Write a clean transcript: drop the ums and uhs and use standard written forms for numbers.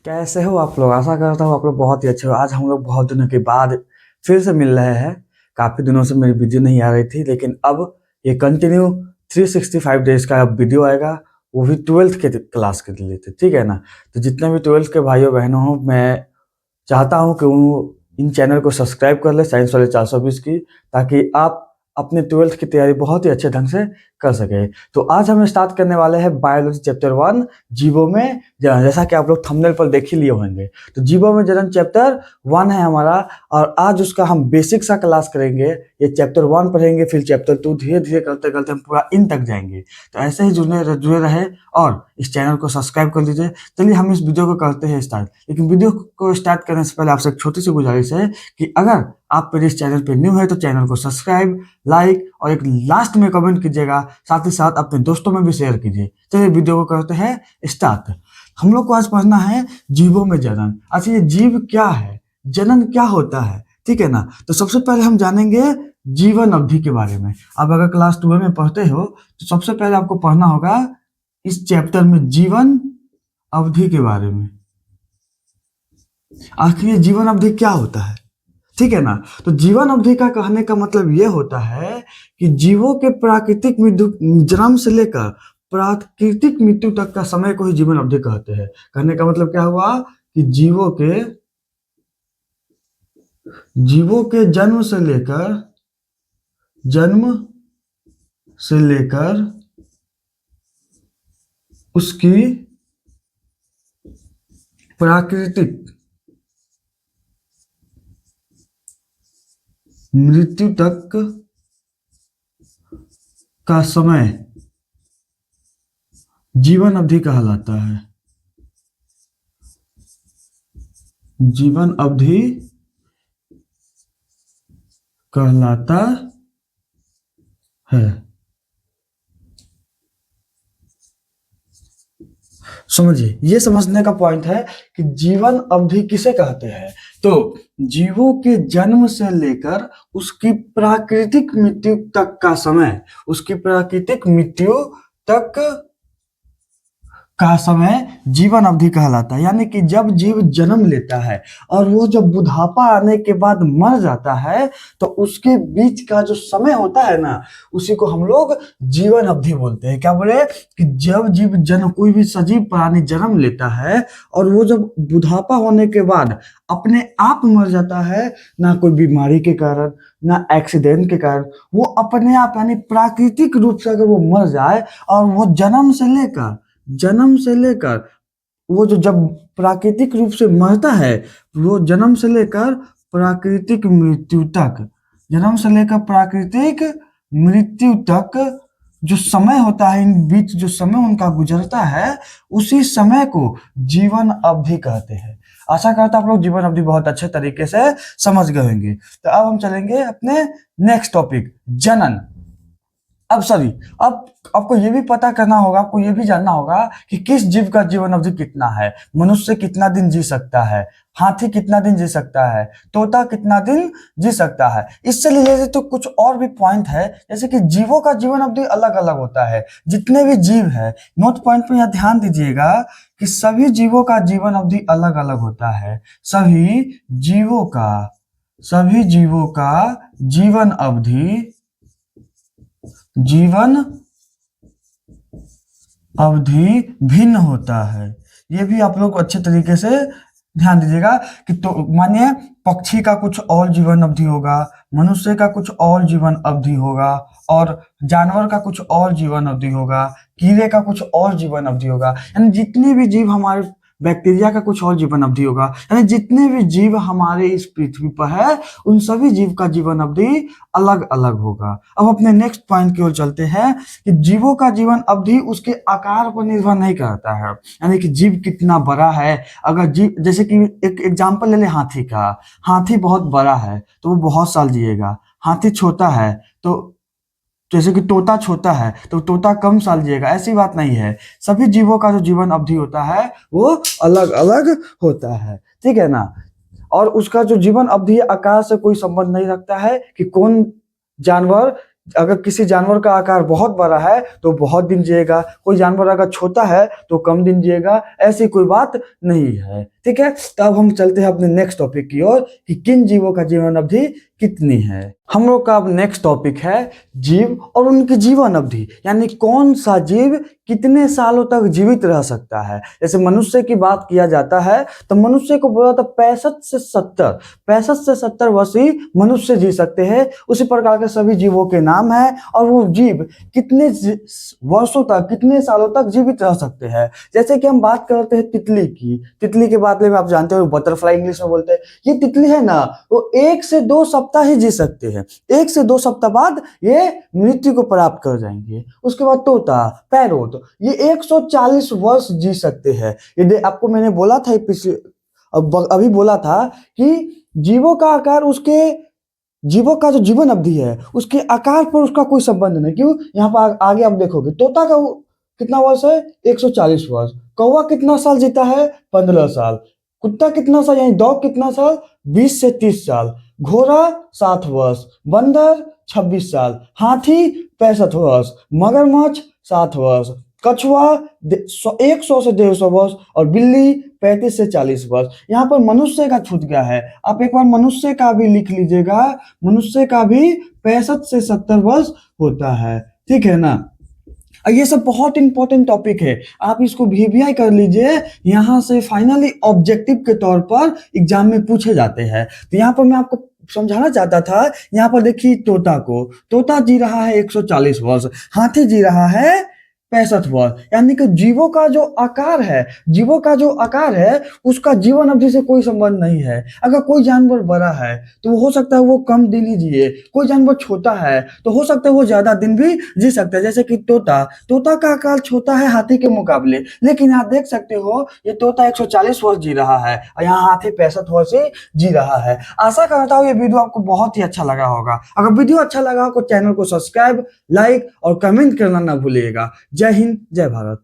कैसे हो आप लोग? आशा करता हूँ आप लोग बहुत ही अच्छे हो। आज हम लोग बहुत दिनों के बाद फिर से मिल रहे हैं। काफ़ी दिनों से मेरी वीडियो नहीं आ रही थी, लेकिन अब ये कंटिन्यू 365 डेज का अब वीडियो आएगा, वो भी 12th के क्लास के लिए। ठीक है ना? तो जितने भी 12th के भाइयों बहनों हो, मैं चाहता हूँ कि वो इन चैनल को सब्सक्राइब कर ले, साइंस वाले 420 की, ताकि आप अपने 12th की तैयारी बहुत ही अच्छे ढंग से कर सके। तो आज हम स्टार्ट करने वाले हैं बायोलॉजी चैप्टर 1, जीवों में जनन। जैसा कि आप लोग थंबनेल पर देख ही लिए होंगे, तो जीवों में जनन चैप्टर 1 है हमारा, और आज उसका हम बेसिक सा क्लास करेंगे। ये चैप्टर 1 पढ़ेंगे, फिर चैप्टर 2 धीरे धीरे करते करते हम पूरा इन तक जाएंगे। तो ऐसे ही जुड़े रहे और इस चैनल को सब्सक्राइब कर लीजिए। चलिए हम इस वीडियो को करते हैं स्टार्ट। लेकिन वीडियो को स्टार्ट करने से पहले आपसे एक छोटी सी गुजारिश है कि अगर आप मेरे इस चैनल पे न्यू है तो चैनल को सब्सक्राइब, लाइक और एक लास्ट में कमेंट कीजिएगा। साथ ही साथ अपने दोस्तों में भी शेयर कीजिए। चलिए वीडियो को करते हैं स्टार्ट। हम लोग को आज पढ़ना है जीवों में जनन। अच्छा, ये जीव क्या है, जनन क्या होता है, ठीक है ना? तो सबसे पहले हम जानेंगे जीवन अवधि के बारे में। अब अगर क्लास 12 में पढ़ते हो तो सबसे पहले आपको पढ़ना होगा इस चैप्टर में जीवन अवधि के बारे में। आखिर ये जीवन अवधि क्या होता है, ठीक है ना? तो जीवन अवधि का कहने का मतलब ये होता है कि जीवों के प्राकृतिक मृत्यु, जन्म से लेकर प्राकृतिक मृत्यु तक का समय को ही जीवन अवधि कहते हैं। कहने का मतलब क्या हुआ कि जीवों के जन्म से लेकर उसकी प्राकृतिक मृत्यु तक का समय जीवन अवधि कहलाता है। जीवन अवधि कहलाता है। समझिए, ये समझने का पॉइंट है कि जीवन अवधि किसे कहते हैं। तो जीवों के जन्म से लेकर उसकी प्राकृतिक मृत्यु तक का समय, उसकी प्राकृतिक मृत्यु तक का समय जीवन अवधि कहलाता है। यानी कि जब जीव जन्म लेता है और वो जब बुढ़ापा आने के बाद मर जाता है, तो उसके बीच का जो समय होता है ना, उसी को हम लोग जीवन अवधि बोलते हैं। क्या बोले कि जब जीव जन्म, कोई भी सजीव प्राणी जन्म लेता है और वो जब बुढ़ापा होने के बाद अपने आप मर जाता है, ना कोई बीमारी के कारण, ना एक्सीडेंट के कारण, वो अपने आप यानी प्राकृतिक रूप से अगर वो मर जाए, और वो जन्म से लेकर वो जो जब प्राकृतिक रूप से मरता है, वो जन्म से लेकर प्राकृतिक मृत्यु तक, जन्म से लेकर प्राकृतिक मृत्यु तक जो समय होता है, इन बीच जो समय उनका गुजरता है, उसी समय को जीवन अवधि कहते हैं। आशा करता हूं आप लोग जीवन अवधि बहुत अच्छे तरीके से समझ गए होंगे। तो अब हम चलेंगे अपने नेक्स्ट टॉपिक, जनन। अब आपको ये भी पता करना होगा, आपको ये भी जानना होगा कि किस जीव का जीवन अवधि कितना है। मनुष्य कितना दिन जी सकता है, हाथी कितना दिन जी सकता है, तोता कितना दिन जी सकता है। इससे रिलेटेड तो कुछ और भी पॉइंट है, जैसे कि जीवों का जीवन अवधि अलग अलग होता है। जितने भी जीव है, नोट पॉइंट पे यहाँ ध्यान दीजिएगा कि सभी जीवों का जीवन अवधि अलग अलग होता है। सभी जीवों का जीवन अवधि भिन्न होता है। ये भी आप लोग अच्छे तरीके से ध्यान दीजिएगा कि तो मानिए पक्षी का कुछ और जीवन अवधि होगा, मनुष्य का कुछ और जीवन अवधि होगा, और जानवर का कुछ और जीवन अवधि होगा, कीड़े का कुछ और जीवन अवधि होगा। यानी जितने भी जीव हमारे, बैक्टीरिया का कुछ और जीवन अवधि होगा। यानी जितने भी जीव हमारे इस पृथ्वी पर है, उन सभी जीव का जीवन अवधि अलग अलग होगा। अब अपने नेक्स्ट पॉइंट की ओर चलते हैं कि जीवों का जीवन अवधि उसके आकार पर निर्भर नहीं करता है। यानी कि जीव कितना बड़ा है, अगर जीव, जैसे कि एक एग्जांपल ले ले हाथी का। हाथी बहुत बड़ा है तो वो बहुत साल जिएगा। हाथी छोटा है तो, जैसे कि तोता छोटा है तो तोता कम साल जिएगा, ऐसी बात नहीं है। सभी जीवों का जो जीवन अवधि होता है वो अलग अलग होता है, ठीक है ना? और उसका जो जीवन अवधि आकार से कोई संबंध नहीं रखता है कि कौन जानवर अगर किसी जानवर का आकार बहुत बड़ा है तो बहुत दिन जिएगा, कोई जानवर अगर छोटा है तो कम दिन जिएगा, ऐसी कोई बात नहीं है। ठीक है, तो अब हम चलते हैं अपने नेक्स्ट टॉपिक की ओर कि किन जीवों का जीवन अवधि कितनी है। हम लोग का अब नेक्स्ट टॉपिक है जीव और उनकी जीवन अवधि, यानी कौन सा जीव कितने सालों तक जीवित रह सकता है। जैसे मनुष्य की बात किया जाता है तो मनुष्य को बोला था 65 से 70 वर्ष ही मनुष्य जी सकते हैं। उसी प्रकार के सभी जीवों के नाम है और वो जीव कितने वर्षों तक, कितने सालों तक जीवित रह सकते हैं। जैसे कि हम बात करते हैं तितली की, तितली के बारे में आप जानते हो, बटरफ्लाई इंग्लिश में बोलते हैं। ये तितली है ना, वो 1 से 2 सप्ताह ही जी सकते हैं। 1 से 2 सप्ताह बाद ये मृत्यु को प्राप्त कर जाएंगे। उसके बाद तोता, पैरोट, ये 140 वर्ष जी सकते हैं। ये आपको मैंने बोला था पिछले, अभी बोला था कि जीवों का आकार, उसके जीवों का जो जीवन अवधि है उसके आकार पर उसका कोई संबंध नहीं। क्यों? यहाँ पर आगे आप देखोगे तोता का कितना वर्ष है, 140 वर्ष। कौवा कितना साल जीता है, 15 साल। कुत्ता कितना साल, यानी डॉग कितना साल, 20 से 30 साल। घोड़ा 7 वर्ष, बंदर 26 साल, हाथी 65 वर्ष, मगरमच्छ 7 वर्ष, कछुआ 100 से 150 वर्ष और बिल्ली 35 से 40 वर्ष। यहाँ पर मनुष्य का छूट गया है, आप एक बार मनुष्य का भी लिख लीजिएगा। मनुष्य का भी 65 से 70 वर्ष होता है। ठीक है ना। ये सब बहुत इंपॉर्टेंट टॉपिक है, आप इसको वीवीआई कर लीजिए। यहाँ से फाइनली ऑब्जेक्टिव के तौर पर एग्जाम में पूछे जाते हैं। तो यहाँ पर मैं आपको समझाना चाहता था, यहाँ पर देखिए तोता जी रहा है 140 वर्ष, हाथी जी रहा है 65 वर्ष। यानी कि जीवों का जो आकार है उसका जीवन अवधि से कोई संबंध नहीं है। अगर कोई जानवर बड़ा है तो हो सकता है वो कम दिन ही जिए, कोई जानवर छोटा है तो हो सकता है वो ज्यादा दिन भी जी सकता है। जैसे कि तोता का आकार छोटा है हाथी के मुकाबले, लेकिन यहाँ देख सकते हो ये तोता 140 वर्ष जी रहा है और यहाँ हाथी 65 वर्ष ही जी रहा है। आशा करता हूँ ये वीडियो आपको बहुत ही अच्छा लगा होगा। अगर वीडियो अच्छा लगा हो तो चैनल को सब्सक्राइब, लाइक और कमेंट करना ना भूलिएगा। जय हिंद, जय भारत।